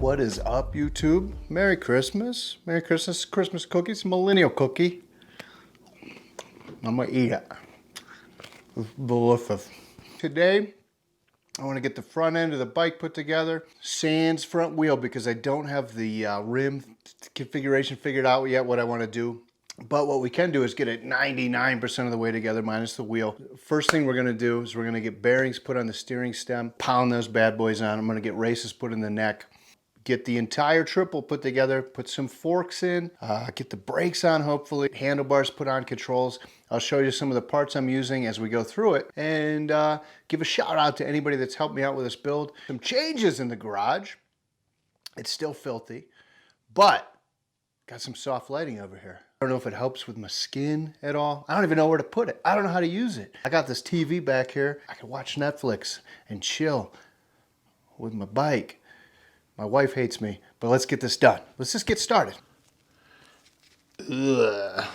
What is up, YouTube? Merry Christmas. Merry Christmas. Christmas cookies. Millennial cookie. I'm gonna eat it. It's delicious. Today, I want to get the front end of the bike put together. Sans front wheel because I don't have the rim configuration figured out yet what I want to do. But what we can do is get it 99% of the way together minus the wheel. First thing we're going to do is we're going to get bearings put on the steering stem, pound those bad boys on. I'm going to get races put in the neck, get the entire triple put together, put some forks in, get the brakes on hopefully, handlebars put on, controls. I'll show you some of the parts I'm using as we go through it, and give a shout out to anybody that's helped me out with this build. Some changes in the garage. It's still filthy, but got some soft lighting over here. I don't know if it helps with my skin at all. I don't even know where to put it. I don't know how to use it. I got this TV back here. I can watch Netflix and chill with my bike. My wife hates me, but let's get this done. Let's just get started. Ugh.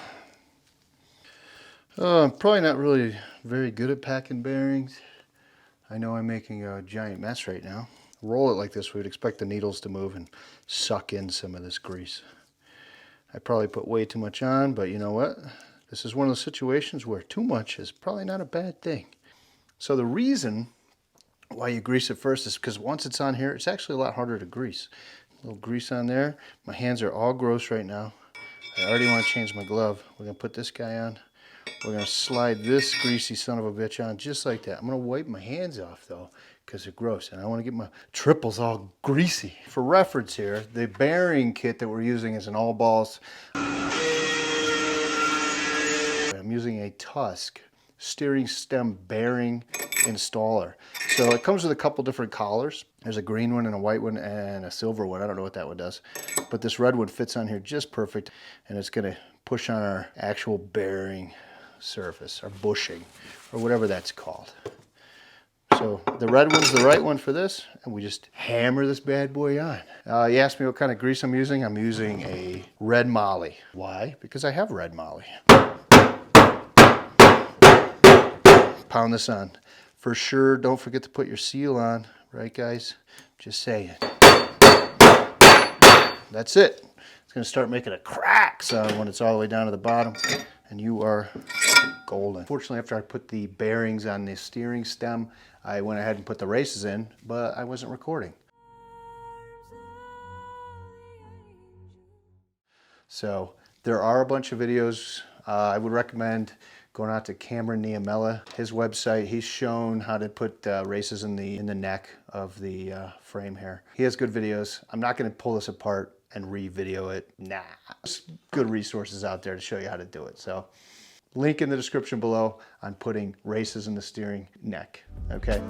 I'm probably not really very good at packing bearings. I know I'm making a giant mess right now. Roll it like this, we'd expect the needles to move and suck in some of this grease. I probably put way too much on, but you know what? This is one of those situations where too much is probably not a bad thing. So the reason why you grease it first is because once it's on here, it's actually a lot harder to grease. A little grease on there. My hands are all gross right now. I already want to change my glove. We're going to put this guy on. We're going to slide this greasy son of a bitch on just like that. I'm going to wipe my hands off though because they're gross, and I want to get my triples all greasy. For reference here, the bearing kit that we're using is an all balls. I'm using a Tusk steering stem bearing installer. So it comes with a couple different collars. There's a green one and a white one and a silver one. I don't know what that one does, but this red one fits on here just perfect, and it's going to push on our actual bearing surface, or bushing, or whatever that's called. So the red one's the right one for this, and we just hammer this bad boy on. You asked me what kind of grease I'm using. I'm using a red moly. Why? Because I have red moly. Pound this on. For sure, don't forget to put your seal on, right guys? Just saying. That's it. It's gonna start making a crack sound when it's all the way down to the bottom, and you are golden. Fortunately, after I put the bearings on the steering stem, I went ahead and put the races in, but I wasn't recording. So there are a bunch of videos. I would recommend going out to Cameron Niemela, his website. He's shown how to put races in the neck of the frame here. He has good videos. I'm not going to pull this apart and re-video it. Nah, there's good resources out there to show you how to do it. So link in the description below on putting races in the steering neck, okay?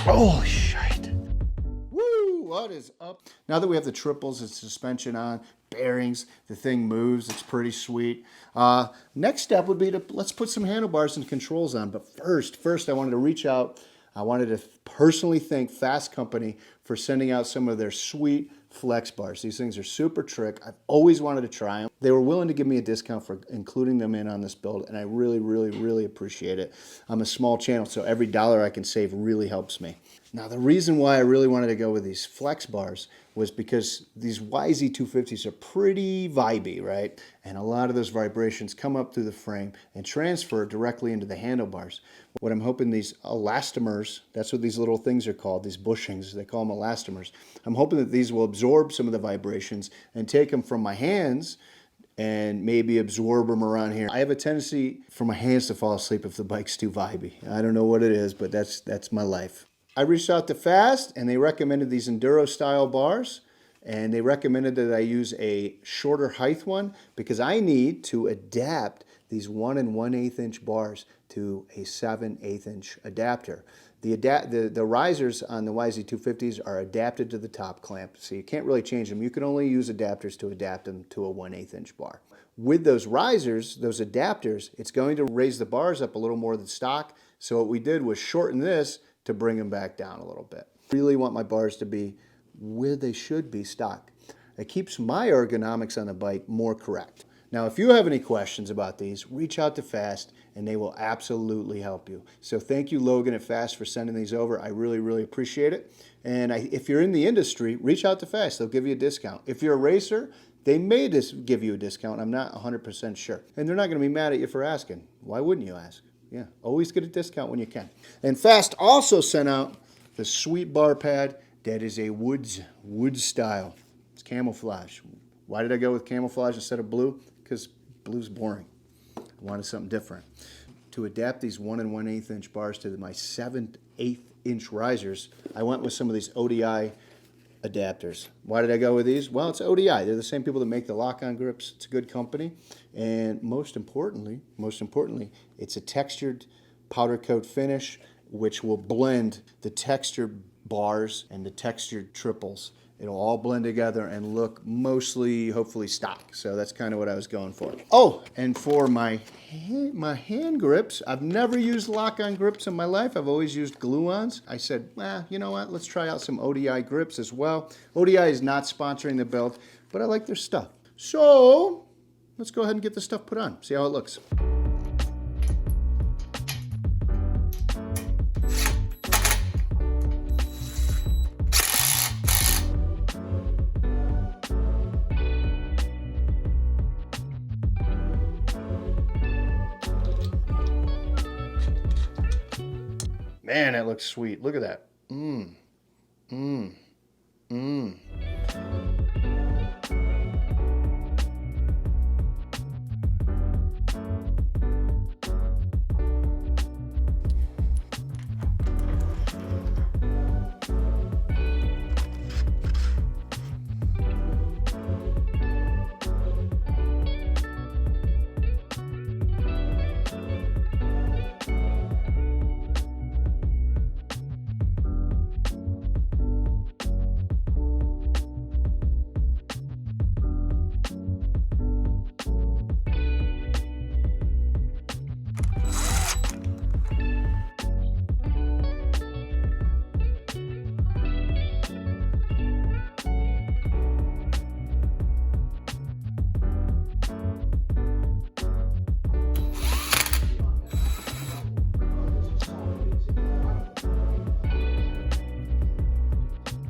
Holy shit. Woo, what is up? Now that we have the triples and suspension on, bearings, the thing moves, it's pretty sweet. Next step would be to, let's put some handlebars and controls on. But first I wanted to reach out. I wanted to personally thank FASST Company for sending out some of their sweet flex bars. These things are super trick. I've always wanted to try them. They were willing to give me a discount for including them in on this build, and I really appreciate it. I'm a small channel, so every dollar I can save really helps me. Now, the reason why I really wanted to go with these flex bars was because these YZ250s are pretty vibey, right? And a lot of those vibrations come up through the frame and transfer directly into the handlebars. What I'm hoping these elastomers, that's what these little things are called, these bushings, they call them elastomers. I'm hoping that these will absorb some of the vibrations and take them from my hands and maybe absorb them around here. I have a tendency for my hands to fall asleep if the bike's too vibey. I don't know what it is, but that's my life. I reached out to FASST, and they recommended these Enduro style bars, and they recommended that I use a shorter height one because I need to adapt these 1 1/8 inch bars to a 7/8 inch adapter. The risers on the YZ250s are adapted to the top clamp, so you can't really change them. You can only use adapters to adapt them to a 1/8 inch bar. With those risers, those adapters, it's going to raise the bars up a little more than stock, So what we did was shorten this to bring them back down a little bit. Really want my bars to be where they should be stock. It keeps my ergonomics on the bike more correct. Now, if you have any questions about these, reach out to FASST and they will absolutely help you. So thank you, Logan at FASST, for sending these over. I really, really appreciate it. And if you're in the industry, reach out to FASST. They'll give you a discount. If you're a racer, they may just give you a discount. I'm not 100% sure. And they're not going to be mad at you for asking. Why wouldn't you ask? Yeah, always get a discount when you can. And FASST also sent out the sweet bar pad that is a wood style. It's camouflage. Why did I go with camouflage instead of blue? Because blue's boring. I wanted something different. To adapt these 1 1/8 inch bars to my 7/8 inch risers, I went with some of these ODI adapters. Why did I go with these? Well, it's ODI. They're the same people that make the lock-on grips. It's a good company. And most importantly, it's a textured powder coat finish, which will blend the textured bars and the textured triples. It'll all blend together and look mostly, hopefully, stock. So that's kind of what I was going for. Oh, and for my hand grips, I've never used lock-on grips in my life. I've always used glue-ons. I said, well, you know what? Let's try out some ODI grips as well. ODI is not sponsoring the build, but I like their stuff. So let's go ahead and get this stuff put on. See how it looks. Man, that looks sweet. Look at that.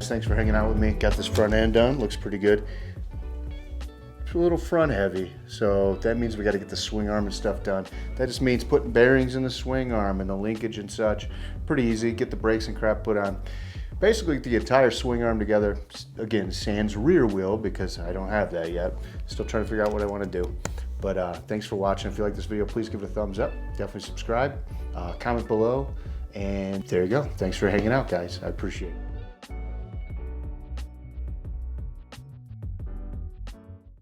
Thanks for hanging out with me. Got this front end done. Looks pretty good. It's a little front heavy, so that means we got to get the swing arm and stuff done. That just means putting bearings in the swing arm and the linkage and such. Pretty easy. Get the brakes and crap put on. Basically, the entire swing arm together. Again, sans rear wheel because I don't have that yet. Still trying to figure out what I want to do. But thanks for watching. If you like this video, please give it a thumbs up. Definitely subscribe. Comment below. And there you go. Thanks for hanging out, guys. I appreciate it.